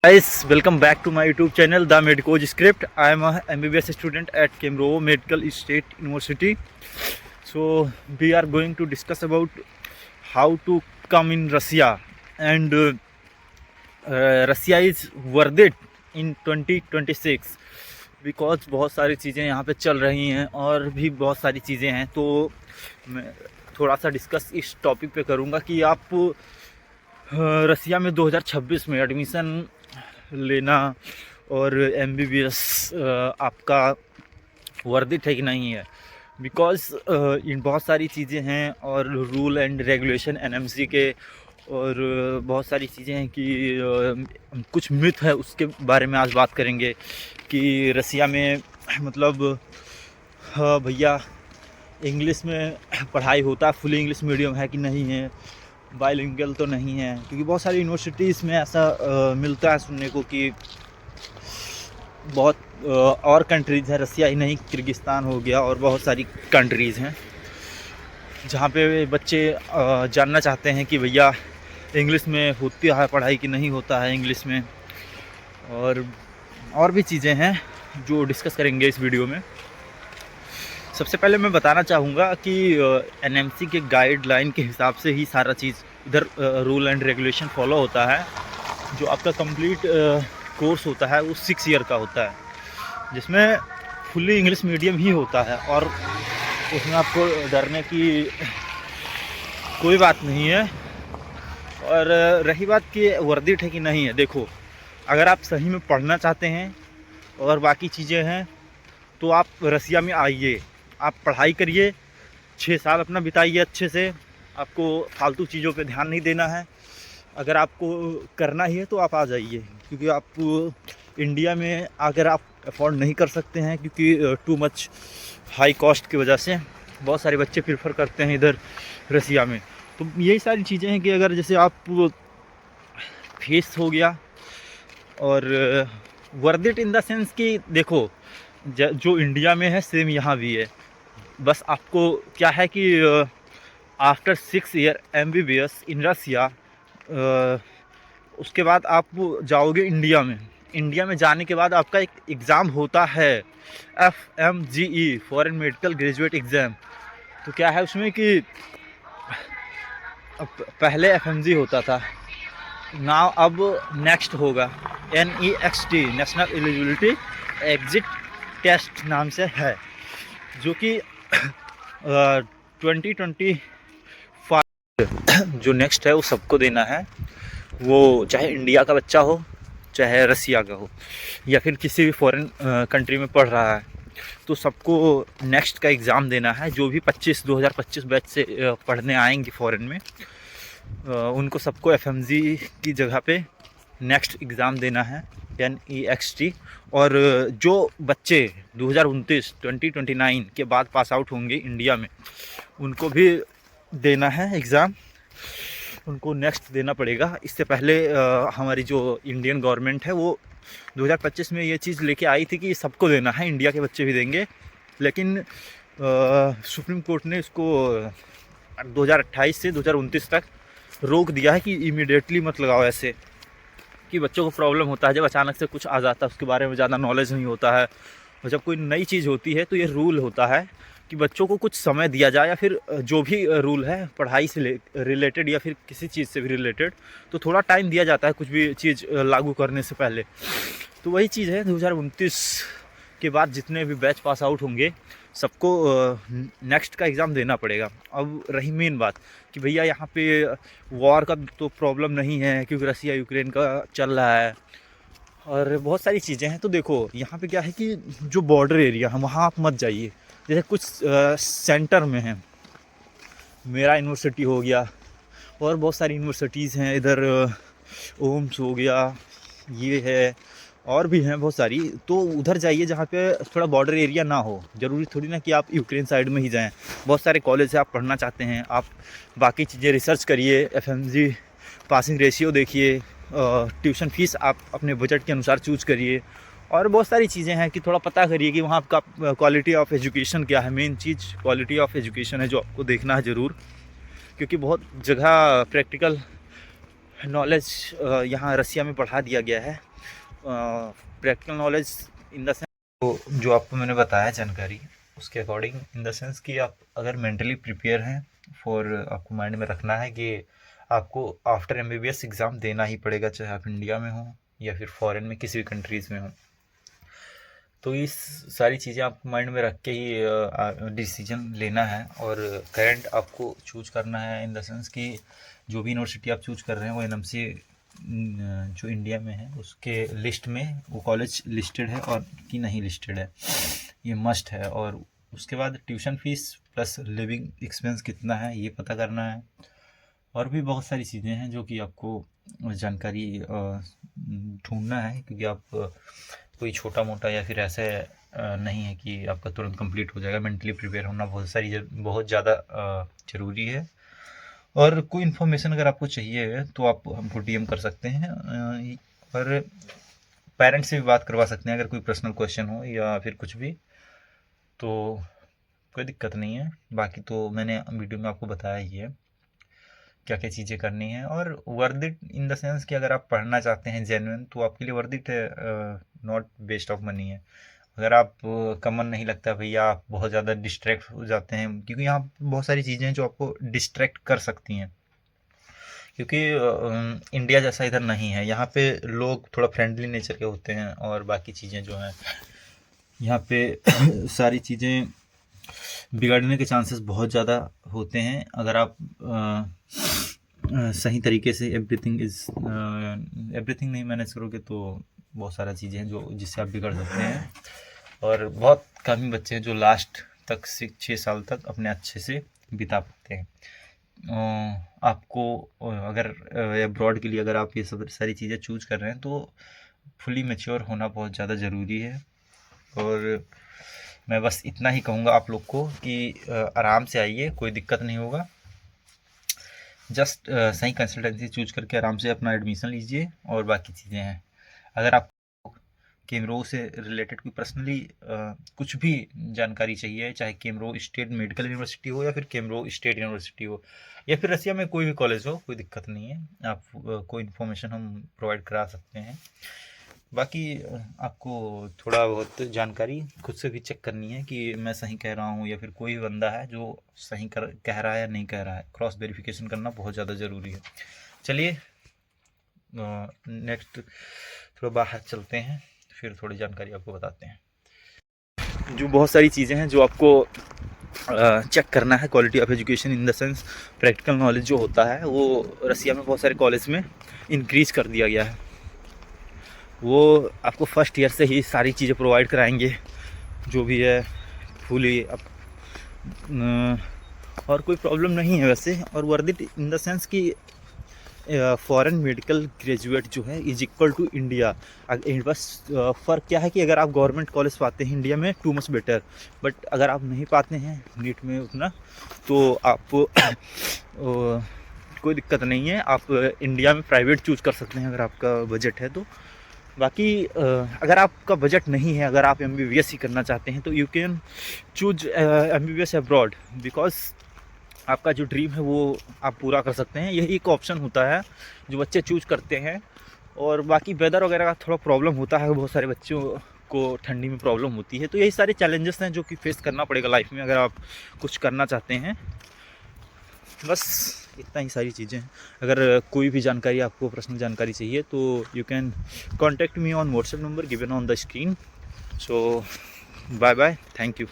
Guys, welcome back to my YouTube channel, The Medcoach Script. I am a MBBS student at Cambro Medical State University. So we are going to discuss about how to come in Russia and Russia is worth it in 2026 because बहुत सारी चीज़ें यहाँ पे चल रही हैं और भी बहुत सारी चीज़ें हैं। तो मैं थोड़ा सा डिस्कस इस टॉपिक पे करूँगा कि आप रसिया में 2026 में एडमिशन लेना और MBBS आपका वर्थ इट है कि नहीं है। बिकॉज इन बहुत सारी चीज़ें हैं और रूल एंड रेगुलेशन NMC के और बहुत सारी चीज़ें हैं कि कुछ मिथ है, उसके बारे में आज बात करेंगे कि रसिया में मतलब भैया इंग्लिश में पढ़ाई होता है, फुली इंग्लिश मीडियम है कि नहीं है, बाइलिंगुअल तो नहीं है। क्योंकि बहुत सारी यूनिवर्सिटीज़ में ऐसा मिलता है सुनने को कि बहुत और कंट्रीज़ हैं, रसिया ही नहीं, किर्गिस्तान हो गया और बहुत सारी कंट्रीज़ हैं जहाँ पे बच्चे जानना चाहते हैं कि भैया इंग्लिश में होती है पढ़ाई कि नहीं होता है इंग्लिश में, और भी चीज़ें हैं जो डिस्कस करेंगे इस वीडियो में। सबसे पहले मैं बताना चाहूँगा कि NMC के गाइडलाइन के हिसाब से ही सारा चीज़ इधर रूल एंड रेगुलेशन फॉलो होता है। जो आपका कंप्लीट कोर्स होता है वो 6 ईयर का होता है, जिसमें फुल्ली इंग्लिश मीडियम ही होता है और उसमें आपको डरने की कोई बात नहीं है। और रही बात कि वर्थ इट है कि नहीं है, देखो अगर आप सही में पढ़ना चाहते हैं और बाकी चीज़ें हैं तो आप रसिया में आइए, आप पढ़ाई करिए, 6 साल अपना बिताइए अच्छे से। आपको फालतू चीज़ों पे ध्यान नहीं देना है। अगर आपको करना ही है तो आप आ जाइए, क्योंकि आप इंडिया में अगर आप अफोर्ड नहीं कर सकते हैं, क्योंकि टू मच हाई कॉस्ट की वजह से बहुत सारे बच्चे प्रेफर करते हैं इधर रसिया में। तो यही सारी चीज़ें हैं कि अगर जैसे आप फीस हो गया और worth it in the sense कि देखो जो इंडिया में है सेम यहाँ भी है। बस आपको क्या है कि आफ्टर 6 ईयर MBBS इन रसिया उसके बाद आप जाओगे इंडिया में। इंडिया में जाने के बाद आपका एक एग्ज़ाम होता है FMGE foreign medical graduate exam. तो क्या है उसमें कि पहले FMG होता था, नाउ अब नेक्स्ट होगा NEXT national eligibility exit test नाम से है, जो कि 2025 जो नेक्स्ट है वो सबको देना है। वो चाहे इंडिया का बच्चा हो, चाहे रसिया का हो, या फिर किसी भी फॉरेन कंट्री में पढ़ रहा है, तो सबको नेक्स्ट का एग्ज़ाम देना है। जो भी 2025 बैच से पढ़ने आएंगे फॉरेन में, उनको सबको FMG की जगह पे नेक्स्ट एग्ज़ाम देना है NEXT। और जो बच्चे 2029 के बाद पास आउट होंगे इंडिया में, उनको भी देना है एग्ज़ाम, उनको नेक्स्ट देना पड़ेगा। इससे पहले हमारी जो इंडियन गवर्नमेंट है वो 2025 में ये चीज़ लेके आई थी कि सबको देना है, इंडिया के बच्चे भी देंगे। लेकिन सुप्रीम कोर्ट ने इसको 2028 से 2029 तक रोक दिया है कि इमीडिएटली मत लगाओ, ऐसे कि बच्चों को प्रॉब्लम होता है जब अचानक से कुछ आ जाता है, उसके बारे में ज़्यादा नॉलेज नहीं होता है। और जब कोई नई चीज़ होती है तो ये रूल होता है कि बच्चों को कुछ समय दिया जाए, या फिर जो भी रूल है पढ़ाई से रिलेटेड या फिर किसी चीज़ से भी रिलेटेड, तो थोड़ा टाइम दिया जाता है कुछ भी चीज़ लागू करने से पहले। तो वही चीज़ है, 2029 के बाद जितने भी बैच पास आउट होंगे सबको नेक्स्ट का एग्ज़ाम देना पड़ेगा। अब रही मेन बात कि भैया यहाँ पे वॉर का तो प्रॉब्लम नहीं है, क्योंकि रसिया यूक्रेन का चल रहा है और बहुत सारी चीज़ें हैं। तो देखो यहाँ पे क्या है कि जो बॉर्डर एरिया है वहाँ आप मत जाइए। जैसे कुछ सेंटर में है, मेरा यूनिवर्सिटी हो गया और बहुत सारी यूनिवर्सिटीज़ हैं इधर, ओम्स हो गया, ये है और भी हैं बहुत सारी। तो उधर जाइए जहाँ पे थोड़ा बॉर्डर एरिया ना हो। ज़रूरी थोड़ी ना कि आप यूक्रेन साइड में ही जाएं। बहुत सारे कॉलेज से आप पढ़ना चाहते हैं, आप बाकी चीज़ें रिसर्च करिए, FMG पासिंग रेशियो देखिए, ट्यूशन फ़ीस आप अपने बजट के अनुसार चूज़ करिए, और बहुत सारी चीज़ें हैं कि थोड़ा पता करिए कि वहाँ आपका क्वालिटी ऑफ एजुकेशन क्या है। Main cheese quality of education है जो आपको देखना है ज़रूर, क्योंकि बहुत जगह प्रैक्टिकल नॉलेज यहाँ रसिया में बढ़ा दिया गया है। Practical knowledge in the sense, तो जो आपको मैंने बताया जानकारी उसके अकॉर्डिंग, इन द सेंस कि आप अगर मेंटली प्रिपेयर हैं फॉर, आपको माइंड में रखना है कि आपको आफ्टर MBBS एग्ज़ाम देना ही पड़ेगा, चाहे आप इंडिया में हो या फिर फॉरेन में किसी भी कंट्रीज़ में हो। तो इस सारी चीज़ें आप माइंड में रख के ही डिसीजन लेना है। और करंट आपको चूज करना है इन द सेंस कि जो भी यूनिवर्सिटी आप चूज कर रहे हैं वो NMC जो इंडिया में है उसके लिस्ट में वो कॉलेज लिस्टेड है और कि नहीं लिस्टेड है, ये मस्ट है। और उसके बाद tuition fees plus living expense कितना है ये पता करना है। और भी बहुत सारी चीज़ें हैं जो कि आपको जानकारी ढूंढना है, क्योंकि आप कोई छोटा मोटा या फिर ऐसे नहीं है कि आपका तुरंत कंप्लीट हो जाएगा। मेंटली प्रिपेयर होना बहुत ज़्यादा ज़रूरी है। और कोई इन्फॉर्मेशन अगर आपको चाहिए तो आप हमको DM कर सकते हैं, और पेरेंट्स से भी बात करवा सकते हैं अगर कोई पर्सनल क्वेश्चन हो या फिर कुछ भी, तो कोई दिक्कत नहीं है। बाकी तो मैंने वीडियो में आपको बताया ही है क्या क्या चीज़ें करनी है। और worth it in the sense कि अगर आप पढ़ना चाहते हैं जेन्युइन तो आपके लिए वर्थ इट है, नॉट वेस्ट ऑफ मनी है। अगर आप का मन नहीं लगता भैया, आप बहुत ज़्यादा डिस्ट्रैक्ट हो जाते हैं, क्योंकि यहाँ बहुत सारी चीज़ें हैं जो आपको डिस्ट्रैक्ट कर सकती हैं, क्योंकि इंडिया जैसा इधर नहीं है। यहाँ पे लोग थोड़ा फ्रेंडली नेचर के होते हैं, और बाकी चीज़ें जो हैं यहाँ पे सारी चीज़ें बिगड़ने के चांसेस बहुत ज़्यादा होते हैं अगर आप सही तरीके से एवरीथिंग नहीं मैनेज करोगे तो बहुत सारा चीज़ें हैं जो जिससे आप बिगड़ सकते हैं। और बहुत कम ही बच्चे हैं जो लास्ट तक 6 साल तक अपने अच्छे से बिता पाते हैं। आपको अगर अब्रॉड के लिए अगर आप ये सब सारी चीज़ें चूज कर रहे हैं तो फुली मैच्योर होना बहुत ज़्यादा ज़रूरी है। और मैं बस इतना ही कहूँगा आप लोग को कि आराम से आइए, कोई दिक्कत नहीं होगा। जस्ट सही कंसल्टेंसी चूज करके आराम से अपना एडमिशन लीजिए। और बाकी चीज़ें हैं, अगर आप केमरो से रिलेटेड कोई पर्सनली कुछ भी जानकारी चाहिए, चाहे केमरो स्टेट मेडिकल यूनिवर्सिटी हो या फिर केमरो स्टेट यूनिवर्सिटी हो या फिर रसिया में कोई भी कॉलेज हो, कोई दिक्कत नहीं है। आप कोई इन्फॉर्मेशन हम प्रोवाइड करा सकते हैं। बाकी आपको थोड़ा बहुत जानकारी खुद से भी चेक करनी है कि मैं सही कह रहा हूँ या फिर कोई बंदा है जो सही कह रहा है या नहीं कह रहा है। क्रॉस वेरिफिकेशन करना बहुत ज़्यादा ज़रूरी है। चलिए नेक्स्ट थोड़ा बाहर चलते हैं, फिर थोड़ी जानकारी आपको बताते हैं। जो बहुत सारी चीज़ें हैं जो आपको चेक करना है quality of education in the sense practical knowledge जो होता है वो रसिया में बहुत सारे कॉलेज में इंक्रीज़ कर दिया गया है। वो आपको फर्स्ट ईयर से ही सारी चीज़ें प्रोवाइड कराएंगे जो भी है फुली और कोई प्रॉब्लम नहीं है वैसे। और worth it in the sense कि फॉरेन मेडिकल ग्रेजुएट जो है इज इक्वल टू इंडिया। बस फ़र्क क्या है कि अगर आप गवर्नमेंट कॉलेज पाते हैं इंडिया में टू मच बेटर, बट अगर आप नहीं पाते हैं नीट में उतना तो आप कोई दिक्कत नहीं है, आप इंडिया में प्राइवेट चूज़ कर सकते हैं अगर आपका बजट है तो। बाकी अगर आपका बजट नहीं है, अगर आप MBBS ही करना चाहते हैं तो you can choose MBBS abroad, because आपका जो ड्रीम है वो आप पूरा कर सकते हैं। यही एक ऑप्शन होता है जो बच्चे चूज करते हैं। और बाकी वेदर वगैरह का थोड़ा प्रॉब्लम होता है, बहुत सारे बच्चों को ठंडी में प्रॉब्लम होती है, तो यही सारे चैलेंजेस हैं जो कि फेस करना पड़ेगा लाइफ में अगर आप कुछ करना चाहते हैं। बस इतना ही सारी चीज़ें हैं। अगर कोई भी जानकारी आपको पर्सनल जानकारी चाहिए तो you can contact me on WhatsApp number given on the screen. So bye bye, thank you.